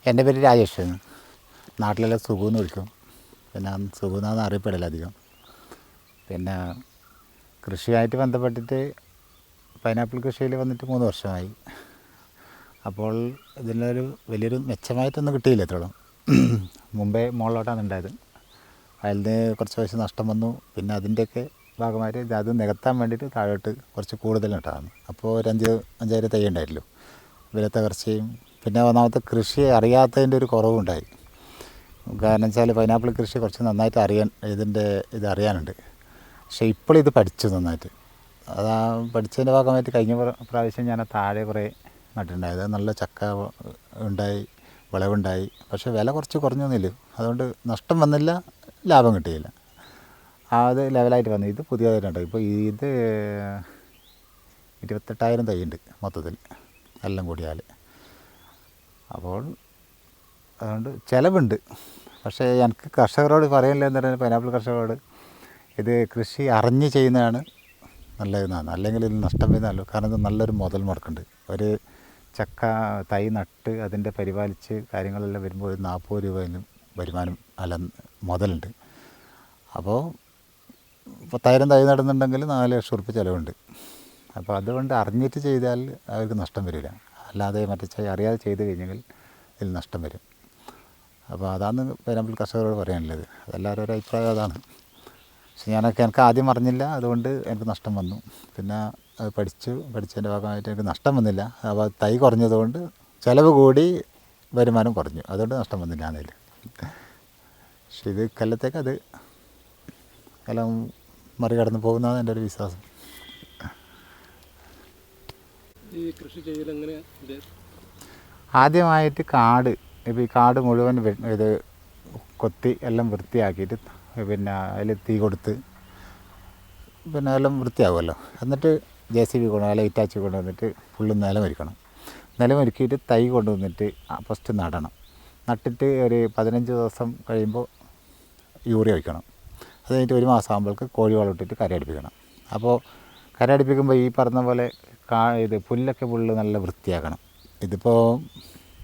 എൻ്റെ പേര് രാജേഷ്. നാട്ടിലെല്ലാം സുഖു എന്ന് വിളിക്കും. പിന്നെ സുഖു എന്നാണ് അറിയപ്പെടില്ല അധികം. പിന്നെ കൃഷിയായിട്ട് ബന്ധപ്പെട്ടിട്ട് പൈനാപ്പിൾ കൃഷിയിൽ വന്നിട്ട് 3 വർഷമായി. അപ്പോൾ ഇതിലൊരു വലിയൊരു മെച്ചമായിട്ടൊന്നും കിട്ടിയില്ല ഇത്രയോളം. മുമ്പേ മുകളിലോട്ടാണ് ഉണ്ടായത്. അതിൽ നിന്ന് കുറച്ച് പൈസ നഷ്ടം വന്നു. പിന്നെ അതിൻ്റെയൊക്കെ ഭാഗമായിട്ട് അത് നികത്താൻ വേണ്ടിയിട്ട് താഴോട്ട് കുറച്ച് കൂടുതൽ നട്ടതാണ്. അപ്പോൾ ഒരു 5,000 തൈ ഉണ്ടായിട്ടുള്ളൂ. വിലത്തകർച്ചയും പിന്നെ ഒന്നാമത്തെ കൃഷി അറിയാത്തതിൻ്റെ ഒരു കുറവുണ്ടായി. കാരണം വെച്ചാൽ പൈനാപ്പിൾ കൃഷി കുറച്ച് നന്നായിട്ട് ഇത് അറിയാനുണ്ട്. പക്ഷേ ഇപ്പോഴിത് പഠിച്ചു നന്നായിട്ട്. അതാ പഠിച്ചതിൻ്റെ ഭാഗമായിട്ട് കഴിഞ്ഞ പ്രാവശ്യം ഞാൻ താഴെ കുറേ നട്ടിട്ടുണ്ടായത്. നല്ല ചക്ക ഉണ്ടായി, വിളവുണ്ടായി. പക്ഷേ വില കുറച്ച് കുറഞ്ഞൊന്നുമില്ല. അതുകൊണ്ട് നഷ്ടം വന്നില്ല, ലാഭം കിട്ടിയില്ല. അത് ലെവലായിട്ട് വന്നു. ഇത് പുതിയതായിട്ടുണ്ട്. ഇപ്പോൾ ഇത് 28,000 തൈയുണ്ട് മൊത്തത്തിൽ എല്ലാം കൂടിയാൽ. അപ്പോൾ അതുകൊണ്ട് ചിലവുണ്ട്. പക്ഷേ എനിക്ക് കർഷകരോട് പറയാനില്ല എന്ന് പറയുന്നത്, പൈനാപ്പിൾ കർഷകരോട് ഇത് കൃഷി അറിഞ്ഞ് ചെയ്യുന്നതാണ് നല്ലതെന്നാണ്. അല്ലെങ്കിൽ ഇതിൽ നഷ്ടം വരുന്നതല്ലോ. കാരണം ഇത് നല്ലൊരു മുതൽ മുടക്കുണ്ട്. ഒരു ചക്ക തൈ നട്ട് അതിൻ്റെ പരിപാലിച്ച് കാര്യങ്ങളെല്ലാം വരുമ്പോൾ ഒരു 40 രൂപയിലും വരുമാനം മുതലുണ്ട്. അപ്പോൾ 10,000 തൈ നടുന്നുണ്ടെങ്കിൽ 4 ലക്ഷം ഉറുപ്പിക ചിലവുണ്ട്. അപ്പോൾ അതുകൊണ്ട് അറിഞ്ഞിട്ട് ചെയ്താൽ അവർക്ക് നഷ്ടം വരില്ല. അല്ലാതെ മറ്റേ അറിയാതെ ചെയ്ത് കഴിഞ്ഞെങ്കിൽ ഇതിൽ നഷ്ടം വരും. അപ്പോൾ അതാണ് പൈനാപ്പിൾ കർഷകരോട് പറയാനുള്ളത്. അതെല്ലാവരും ഒരു അഭിപ്രായം അതാണ്. പക്ഷെ എനിക്ക് ആദ്യം അറിഞ്ഞില്ല, അതുകൊണ്ട് എനിക്ക് നഷ്ടം വന്നു. പിന്നെ അത് പഠിച്ചതിൻ്റെ ഭാഗമായിട്ട് എനിക്ക് നഷ്ടം വന്നില്ല. അപ്പോൾ തൈ കുറഞ്ഞതുകൊണ്ട് ചിലവ് കൂടി വരുമാനം കുറഞ്ഞു. അതുകൊണ്ട് നഷ്ടം വന്നില്ല എന്നതിൽ. പക്ഷെ ഇത് കൊല്ലത്തേക്ക് അത് എല്ലാം മറികടന്ന് പോകുന്നതാണ് എൻ്റെ ഒരു വിശ്വാസം. ഈ കൃഷി ചെയ്യലെങ്ങനെ? ആദ്യമായിട്ട് ഇപ്പോൾ ഈ കാട് മുഴുവൻ ഇത് കൊത്തി എല്ലാം വൃത്തിയാക്കിയിട്ട് പിന്നെ അതിൽ തീ കൊടുത്ത് പിന്നെ എല്ലാം വൃത്തിയാകുമല്ലോ. എന്നിട്ട് JCB അല്ലെങ്കിൽ ഇറ്റാച്ചി കൊണ്ടുവന്നിട്ട് ഫുള്ള് നിലമൊരുക്കണം. നിലമൊരുക്കിയിട്ട് തൈ കൊണ്ടുവന്നിട്ട് ഫസ്റ്റ് നടണം. നട്ടിട്ട് ഒരു 15 ദിവസം കഴിയുമ്പോൾ യൂറിയ ഒഴിക്കണം. അത് കഴിഞ്ഞിട്ട് 1 മാസം ആകുമ്പോൾക്ക് കോഴിവളം ഇട്ടിട്ട് കരയടിപ്പിക്കണം. അപ്പോൾ കരയടിപ്പിക്കുമ്പോൾ ഈ പറഞ്ഞ പോലെ ഇത് പുല്ലൊക്കെ നല്ല വൃത്തിയാക്കണം. ഇതിപ്പോൾ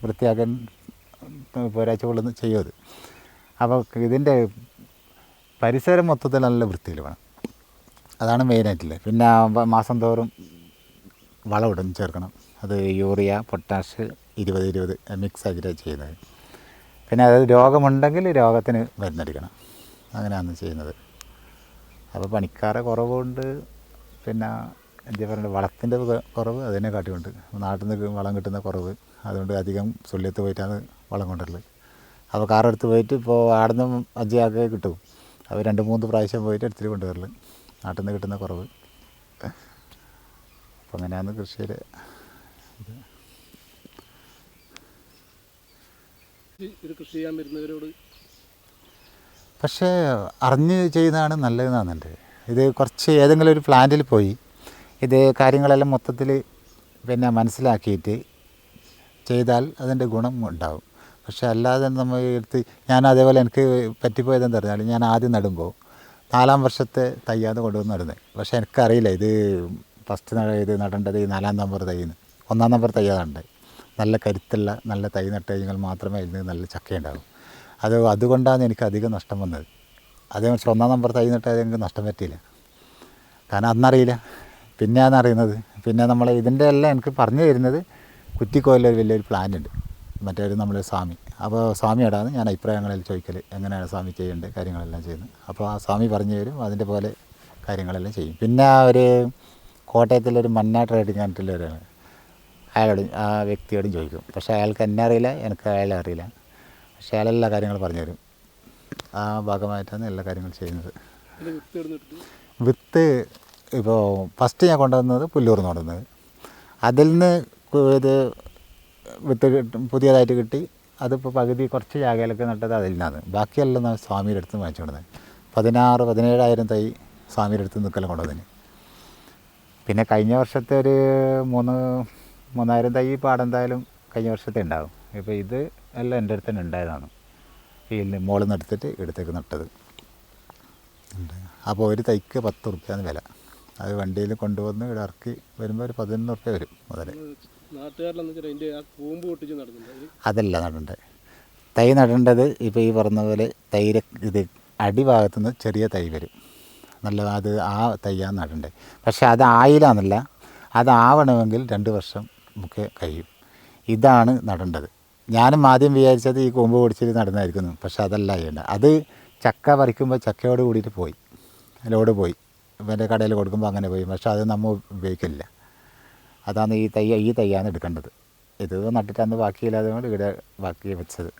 വൃത്തിയാക്കാൻ ഒരാഴ്ച കൊള്ളൊന്നും ചെയ്യും അത്. അപ്പോൾ ഇതിൻ്റെ പരിസരം മൊത്തത്തിൽ നല്ല വൃത്തിയിൽ വേണം. അതാണ് മെയിനായിട്ടുള്ളത്. പിന്നെ മാസം തോറും വളം ചേർക്കണം. അത് യൂറിയ, പൊട്ടാഷ് 20-20 മിക്സ് ആക്കിയിട്ട് ചെയ്യുന്നത്. പിന്നെ അത് രോഗമുണ്ടെങ്കിൽ രോഗത്തിന് മരുന്നടിക്കണം. അങ്ങനെയാണ് ചെയ്യുന്നത്. അപ്പോൾ പണിക്കാരെ കുറവുണ്ട്. പിന്നെ എന്താ പറയുക, വളത്തിൻ്റെ കുറവ് അതിനെ കാട്ടിയുണ്ട്. നാട്ടിൽ നിന്ന് വളം കിട്ടുന്ന കുറവ്. അതുകൊണ്ട് അധികം സുള്ളിയത്ത് പോയിട്ടാണ് വളം കൊണ്ടുവരുന്നത്. അപ്പോൾ കാറെടുത്ത് പോയിട്ട് ഇപ്പോൾ അവിടെ നിന്ന് 5 കിട്ടും. അപ്പോൾ 2-3 പ്രാവശ്യം പോയിട്ട് എടുത്തിട്ട് കൊണ്ടുവരൽ. നാട്ടിൽ നിന്ന് കിട്ടുന്ന കുറവ്. അപ്പോൾ അങ്ങനെയാണ് കൃഷിയിൽ ഇത് കൃഷി ചെയ്യാൻ വരുന്നവരോട്. പക്ഷേ അറിഞ്ഞ് ചെയ്യുന്നതാണ് നല്ലതെന്നാണ് എൻ്റെ. ഇത് കുറച്ച് ഏതെങ്കിലും ഒരു പ്ലാന്റിൽ പോയി ഇത് കാര്യങ്ങളെല്ലാം മൊത്തത്തിൽ പിന്നെ മനസ്സിലാക്കിയിട്ട് ചെയ്താൽ അതിൻ്റെ ഗുണം ഉണ്ടാവും. പക്ഷേ അല്ലാതെ നമ്മൾ ഞാൻ അതേപോലെ എനിക്ക് പറ്റിപ്പോയതെന്ന് പറഞ്ഞാൽ, ഞാൻ ആദ്യം നടുമ്പോൾ 4-ാം വർഷത്തെ തയ്യാന്ന് കൊണ്ടുവന്ന് നടുന്നത്. പക്ഷേ എനിക്കറിയില്ല ഇത് ഫസ്റ്റ് ഇത് നടേണ്ടത് ഈ 4-ാം നമ്പർ തൈന്ന്. 1-ാം നമ്പർ തയ്യാറുണ്ട്. നല്ല കരുത്തുള്ള നല്ല തൈ നട്ട് കഴിഞ്ഞാൽ മാത്രമേ ഇതിന് നല്ല ചക്കയുണ്ടാകും. അതുകൊണ്ടാണ് എനിക്ക് അധികം നഷ്ടം വന്നത്. അതേമറിച്ച് 1-ാം നമ്പർ തൈ നട്ടാൽ എനിക്ക് നഷ്ടം പറ്റിയില്ല. കാരണം അന്നറിയില്ല, പിന്നെയാണ് അറിയുന്നത്. പിന്നെ നമ്മൾ ഇതിൻ്റെ എല്ലാം എനിക്ക് പറഞ്ഞു തരുന്നത് കുറ്റിക്കോയിലൊരു വലിയൊരു പ്ലാനുണ്ട്, മറ്റൊരു നമ്മളൊരു സ്വാമി. അപ്പോൾ സ്വാമിയോടാണ് ഞാൻ അഭിപ്രായങ്ങളിൽ ചോദിക്കൽ, എങ്ങനെയാണ് സ്വാമി ചെയ്യേണ്ടത് കാര്യങ്ങളെല്ലാം ചെയ്യുന്നത്. അപ്പോൾ ആ സ്വാമി പറഞ്ഞു തരും, അതിൻ്റെ പോലെ കാര്യങ്ങളെല്ലാം ചെയ്യും. പിന്നെ ഒരു കോട്ടയത്തിലൊരു മന്ന ട്രേഡിങ് ആയിട്ടുള്ളവരാണ്, അയാളോട് ആ വ്യക്തിയോടും ചോദിക്കും. പക്ഷേ അയാൾക്ക് എന്നെ അറിയില്ല, എനിക്ക് അയാളെ അറിയില്ല. പക്ഷേ അയാളെല്ലാ കാര്യങ്ങളും പറഞ്ഞു തരും. ആ ഭാഗമായിട്ടാണ് എല്ലാ കാര്യങ്ങളും ചെയ്യുന്നത്. വിത്ത് ഇപ്പോൾ ഫസ്റ്റ് ഞാൻ കൊണ്ടുവന്നത് പുല്ലൂർന്ന് കൊണ്ടുവന്നത്. അതിൽ നിന്ന് ഇത് വിത്ത് പുതിയതായിട്ട് കിട്ടി. അതിപ്പോൾ പകുതി കുറച്ച് ജാഗയിലൊക്കെ നട്ടത് അതിൽ നിന്നാണ്. ബാക്കിയെല്ലാം ഞാൻ സ്വാമിയുടെ അടുത്ത് വാങ്ങിച്ചു കൊണ്ടുവന്നത്. 16,000-17,000 തൈ സ്വാമിയുടെ അടുത്ത് നിൽക്കെല്ലാം കൊണ്ടുവന്നതിന്. പിന്നെ കഴിഞ്ഞ വർഷത്തെ ഒരു 3,000 തൈ പാടെന്തായാലും കഴിഞ്ഞ വർഷത്തെ ഉണ്ടാകും. ഇപ്പോൾ ഇത് എല്ലാം എൻ്റെ അടുത്ത് തന്നെ ഉണ്ടായതാണ്. ഈ മോളിൽ നിന്ന് എടുത്തിട്ട് ഇടത്തേക്ക് നട്ടത്. അപ്പോൾ ഒരു തൈക്ക് 10 റുപ്യാണ് വില. അത് വണ്ടിയിൽ കൊണ്ടുവന്ന് ഇവിടെ ഇറക്കി വരുമ്പോൾ ഒരു 11 റുപ്യ വരും മുതൽ. നാട്ടുകാരിലെന്ന് വെച്ചാൽ അതിൻ്റെ ആ കൂമ്പ് പൊട്ടിച്ച് നടന്നുണ്ട്. അതല്ല നടണ്ടേ. തൈ നടേണ്ടത് ഇപ്പോൾ ഈ പറഞ്ഞ പോലെ തൈര് ഇത് അടിഭാഗത്തുനിന്ന് ചെറിയ തൈ വരും, നല്ല അത് ആ തൈയാണ് നടേണ്ടത്. പക്ഷെ അത് ആയില്ലാന്നല്ല, അതാവണമെങ്കിൽ 2 വർഷം നമുക്ക് കഴിയും. ഇതാണ് നടേണ്ടത്. ഞാനും ആദ്യം വിചാരിച്ചത് ഈ കൊമ്പ് പൊടിച്ചിട്ട് നടന്നായിരിക്കുന്നു, പക്ഷെ അതല്ല ചെയ്യേണ്ടത്. അത് ചക്ക പറിക്കുമ്പോൾ ചക്കയോട് കൂടിയിട്ട് പോയി, ലോഡ് പോയി, ഇവൻ്റെ കടയിൽ കൊടുക്കുമ്പോൾ അങ്ങനെ പോയി. പക്ഷെ അത് നമ്മൾ ഉപയോഗിക്കില്ല. അതാണ് ഈ തൈയാണ് എടുക്കേണ്ടത്. ഇത് നട്ടിട്ട് അന്ന് ബാക്കിയില്ലാതെ കൊണ്ട് ഇവിടെ ബാക്കി വെച്ചത്.